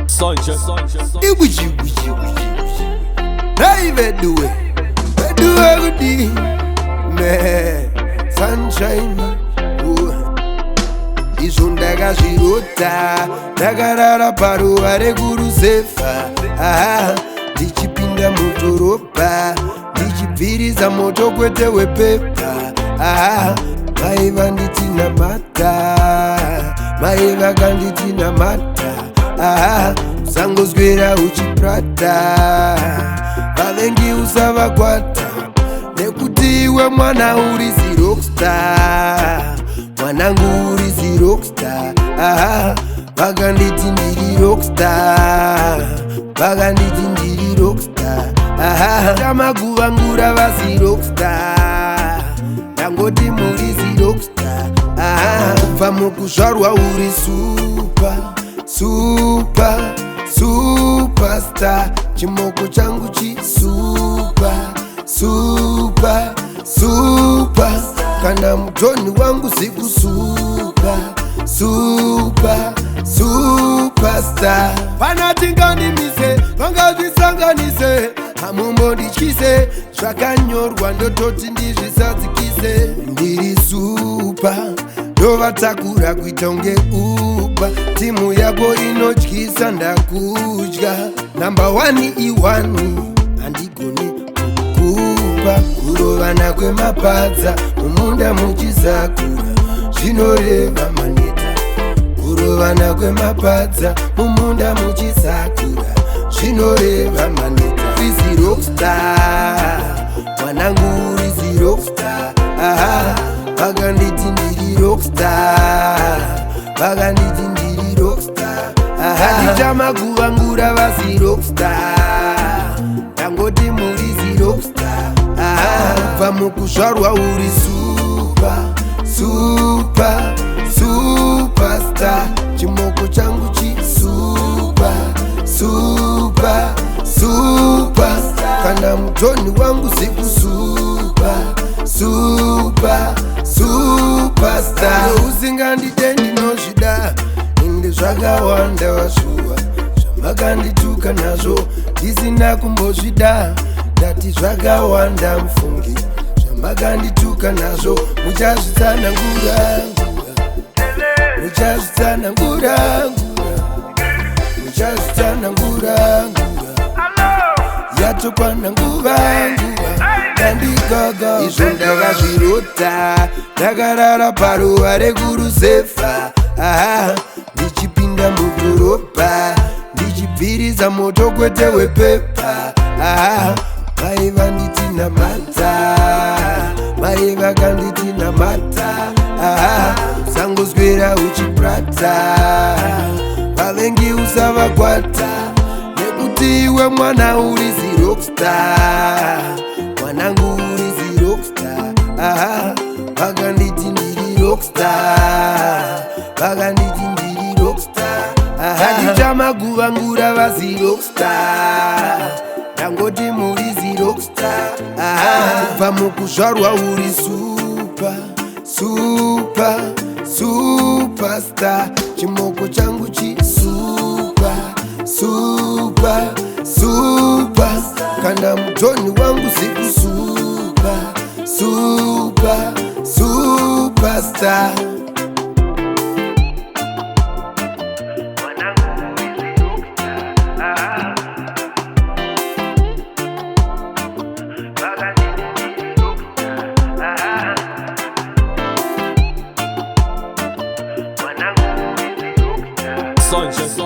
Sanchez. Sunshine. Isundaka zvirota ndakarara paruware kurusefa. Ndichipinda mudhorobha ndichibviriza moto kwete wepepa. Mai vanditi namata, mai vakanditi namata. Usangoswera uchiprata, vavengi usavakwata, nekuti iwe mwana uri rockstar. Mwanangu uri rockstar. Vakanditi ndiri rockstar, vakanditi ndiri rockstar. Tamaguvangura vasi rockstar, ndangoti muri rockstar. Kubva mukuzvarwa uri superstar. Chimoko changu super. Kana mutoni wangu siku superstar. Panatinganimise vangazvisanganise, hamumbondityise zvakanyorwa ndototi ndizvisadzikise. Ndiri super, ndovatakura kuita unge uba. Timu yako inotyisa ndakudya. Number 1 iwani handigoni kukupa. Kurovana kwemapadza mumunda muchizakura zvinoreva maneta. Kurovana kwemapadza mumunda muchizakura zvinoreva maneta. Uri rockstar, mwanangu uri rockstar. Vakanditi ndiri rockstar, vakanditi ndiri rockstar. Handichamaguvangura vasi rockstar, ndangoti muri rockstar. Kubva mukuzvarwa uri superstar. Chimoko changu super. Kana mutoni wangu siku superstar. Usingandite ndinozvida, inde zvakawanda washuwa zvamakandituka nazvo ndisina kumbozvida. Ndati zvakawanda mufungi zvamakandituka nazvo. Muchazvitsanangura yatokwana nguva ndandigaga. Izvo ndakazvirota ndakarara paruware kurusefa. Ndichipinda mudhorobha ndichibviriza moto kwete wepepa. Mai vanditi namata, mai vakanditi namata. Usangoswera uchiprata, vavengi usavakwata, nekuti iwe mwana uri rockstar. Mwanangu uri rockstar. Vakanditi ndiri rockstar, vakanditi ndiri rockstar. Handichamaguvangura vasi rockstar, ndangoti muri rockstar. Kubva mukuzvarwa uri superstar. Chimoko changu super. Kana mutoni wangu siku superstar. Sanchez.